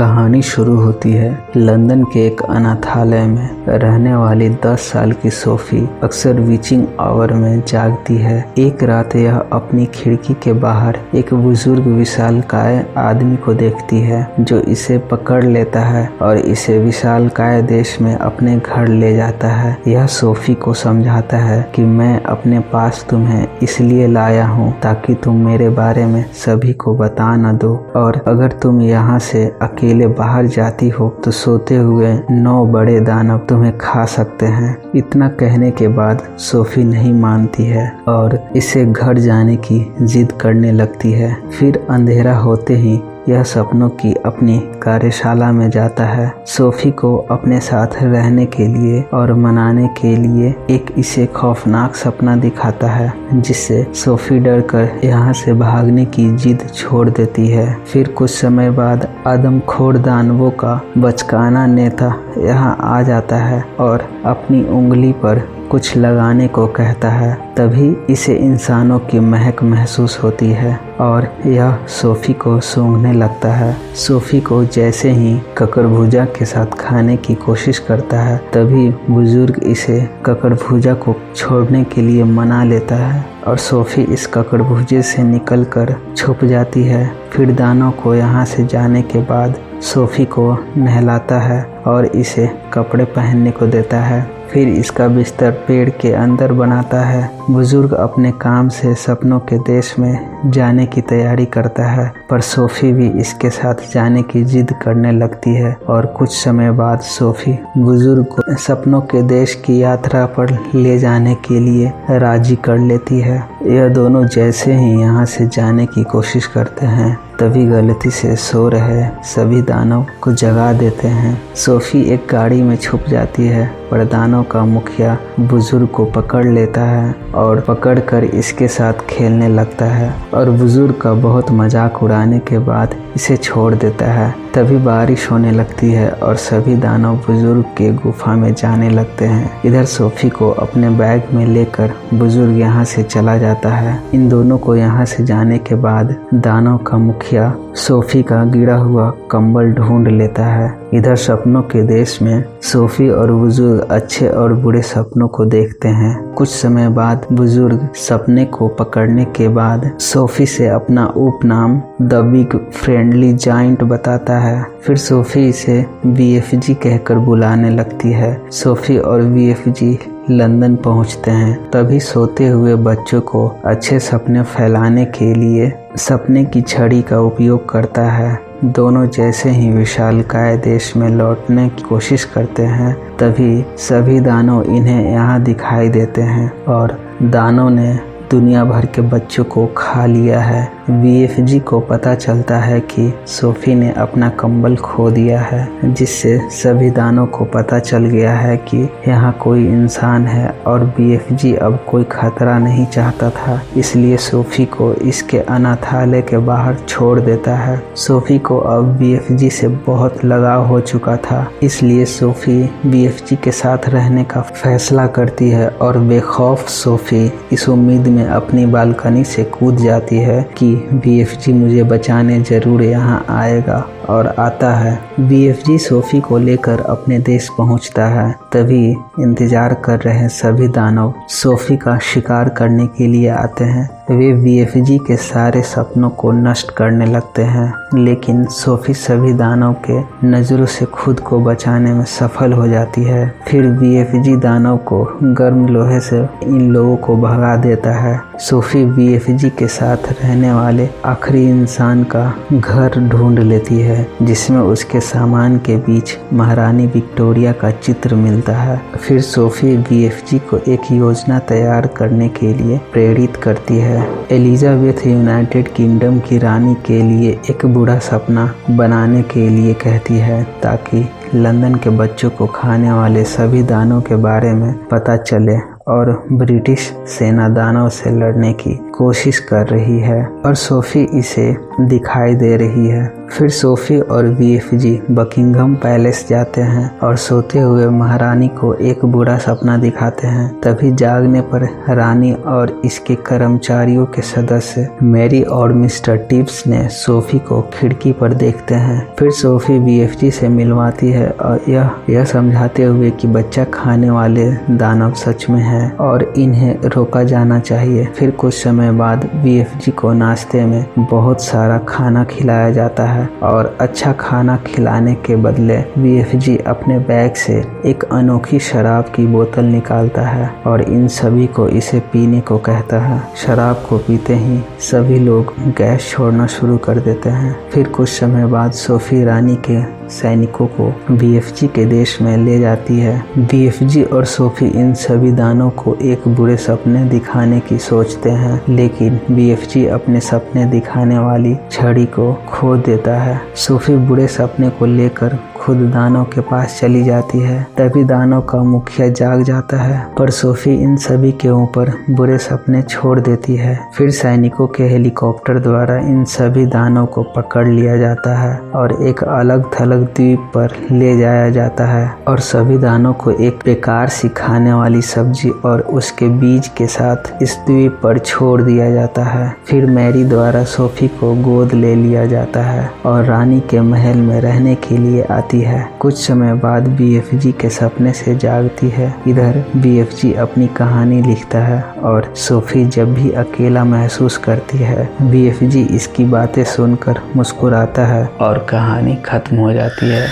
कहानी शुरू होती है लंदन के एक अनाथालय में रहने वाली 10 साल की सोफी अक्सर विचिंग आवर में जागती है। एक रात यह अपनी खिड़की के बाहर एक बुजुर्ग विशालकाय आदमी को देखती है जो इसे पकड़ लेता है और इसे विशालकाय देश में अपने घर ले जाता है। यह सोफी को समझाता है कि मैं अपने पास तुम्हें इसलिए लाया हूँ ताकि तुम मेरे बारे में सभी को बता न दो, और अगर तुम यहाँ से अकेले बाहर जाती हो तो सोते हुए 9 बड़े दानव तुम्हें खा सकते हैं। इतना कहने के बाद सोफी नहीं मानती है और इसे घर जाने की जिद करने लगती है। फिर अंधेरा होते ही यह सपनों की अपनी कार्यशाला में जाता है। सोफी को अपने साथ रहने के लिए और मनाने के लिए एक इसे खौफनाक सपना दिखाता है, जिससे सोफी डरकर यहाँ से भागने की जिद छोड़ देती है। फिर कुछ समय बाद आदमखोर दानवों का बचकाना नेता यहाँ आ जाता है और अपनी उंगली पर कुछ लगाने को कहता है। तभी इसे इंसानों की महक महसूस होती है और यह सोफी को सूंघने लगता है। सोफी को जैसे ही ककड़भुजा के साथ खाने की कोशिश करता है, तभी बुजुर्ग इसे ककड़भुजा को छोड़ने के लिए मना लेता है और सोफी इस ककड़भुजे से निकलकर छुप जाती है। फिर दानव को यहाँ से जाने के बाद सोफी को नहलाता है और इसे कपड़े पहनने को देता है। फिर इसका बिस्तर पेड़ के अंदर बनाता है। बुजुर्ग अपने काम से सपनों के देश में जाने की तैयारी करता है, पर सोफी भी इसके साथ जाने की जिद करने लगती है और कुछ समय बाद सोफी बुजुर्ग को सपनों के देश की यात्रा पर ले जाने के लिए राजी कर लेती है। यह दोनों जैसे ही यहाँ से जाने की कोशिश करते हैं, तभी गलती से सो रहे सभी दानव को जगा देते हैं। सोफी एक गाड़ी में छुप जाती है, पर दानव का मुखिया बुजुर्ग को पकड़ लेता है और पकड़कर इसके साथ खेलने लगता है और बुजुर्ग का बहुत मजाक उड़ाने के बाद इसे छोड़ देता है। तभी बारिश होने लगती है और सभी दानव बुजुर्ग के गुफा में जाने लगते हैं। इधर सोफी को अपने बैग में लेकर बुजुर्ग यहाँ से चला जाता है। इन दोनों को यहाँ से जाने के बाद दानव का मुखिया सोफी का गिरा हुआ कंबल ढूंढ लेता है। इधर सपनों के देश में सोफी और बुजुर्ग अच्छे और बुरे सपनों को देखते हैं। कुछ समय बाद बुजुर्ग सपने को पकड़ने के बाद सोफी से अपना उपनाम द बिग फ्रेंडली जाइंट बताता है। फिर सोफी इसे BFG कहकर बुलाने लगती है। सोफी और BFG लंदन पहुंचते हैं। तभी सोते हुए बच्चों को अच्छे सपने फैलाने के लिए सपने की छड़ी का उपयोग करता है। दोनों जैसे ही विशालकाय देश में लौटने की कोशिश करते हैं, तभी सभी दानव इन्हें यहाँ दिखाई देते हैं और दानव ने दुनिया भर के बच्चों को खा लिया है। BFG को पता चलता है कि सोफी ने अपना कंबल खो दिया है, जिससे सभी दानों को पता चल गया है कि यहाँ कोई इंसान है और BFG अब कोई खतरा नहीं चाहता था, इसलिए सोफी को इसके अनाथालय के बाहर छोड़ देता है। सोफी को अब BFG से बहुत लगाव हो चुका था, इसलिए सोफी BFG के साथ रहने का फैसला करती है और बेखौफ सोफी इस उम्मीद में अपनी बालकनी से कूद जाती है कि BFG मुझे बचाने जरूर यहाँ आएगा, और आता है। BFG सोफी को लेकर अपने देश पहुँचता है। तभी इंतजार कर रहे सभी दानव सोफी का शिकार करने के लिए आते हैं। वे BFG के सारे सपनों को नष्ट करने लगते हैं, लेकिन सोफी सभी दानव के नजरों से खुद को बचाने में सफल हो जाती है। फिर BFG दानव को गर्म लोहे से इन लोगों को भगा देता है। सोफी BFG के साथ रहने वाले आखिरी इंसान का घर ढूंढ लेती है, जिसमें उसके सामान के बीच महारानी विक्टोरिया का चित्र मिलता है। फिर सोफी BFG को एक योजना तैयार करने के लिए प्रेरित करती है। एलिजाबेथ यूनाइटेड किंगडम की रानी के लिए एक बुरा सपना बनाने के लिए कहती है, ताकि लंदन के बच्चों को खाने वाले सभी दानों के बारे में पता चले और ब्रिटिश सेना दानव से लड़ने की कोशिश कर रही है और सोफी इसे दिखाई दे रही है। फिर सोफी और बीएफजी बकिंघम पैलेस जाते हैं और सोते हुए महारानी को एक बुरा सपना दिखाते हैं। तभी जागने पर रानी और इसके कर्मचारियों के सदस्य मैरी और मिस्टर टिप्स ने सोफी को खिड़की पर देखते हैं। फिर सोफी बीएफजी से मिलवाती है और यह समझाते हुए कि बच्चा खाने वाले दानव सच में हैं और इन्हें रोका जाना चाहिए। फिर कुछ समय बाद बीएफजी को नाश्ते में बहुत सारा खाना खिलाया जाता है और अच्छा खाना खिलाने के बदले बीएफजी अपने बैग से एक अनोखी शराब की बोतल निकालता है और इन सभी को इसे पीने को कहता है। शराब को पीते ही सभी लोग गैस छोड़ना शुरू कर देते हैं। फिर कुछ समय बाद सोफी रानी के सैनिकों को बीएफजी के देश में ले जाती है। बीएफजी और सोफी इन सभी दानों को एक बुरे सपने दिखाने की सोचते हैं, लेकिन बीएफजी अपने सपने दिखाने वाली छड़ी को खो देता है। सोफी बुरे सपने को लेकर खुद दानों के पास चली जाती है। तभी दानों का मुखिया जाग जाता है, पर सोफी इन सभी के ऊपर बुरे सपने छोड़ देती है। फिर सैनिकों के हेलीकॉप्टर द्वारा इन सभी दानों को पकड़ लिया जाता है और एक अलग थलग द्वीप पर ले जाया जाता है और सभी दानों को एक बेकार सी खाने वाली सब्जी और उसके बीज के साथ इस द्वीप पर छोड़ दिया जाता है। फिर मैरी द्वारा सोफी को गोद ले लिया जाता है और रानी के महल में रहने के लिए आती है। कुछ समय बाद बीएफजी के सपने से जागती है। इधर बीएफजी अपनी कहानी लिखता है और सोफी जब भी अकेला महसूस करती है, बीएफजी इसकी बातें सुनकर मुस्कुराता है और कहानी खत्म हो जाती है।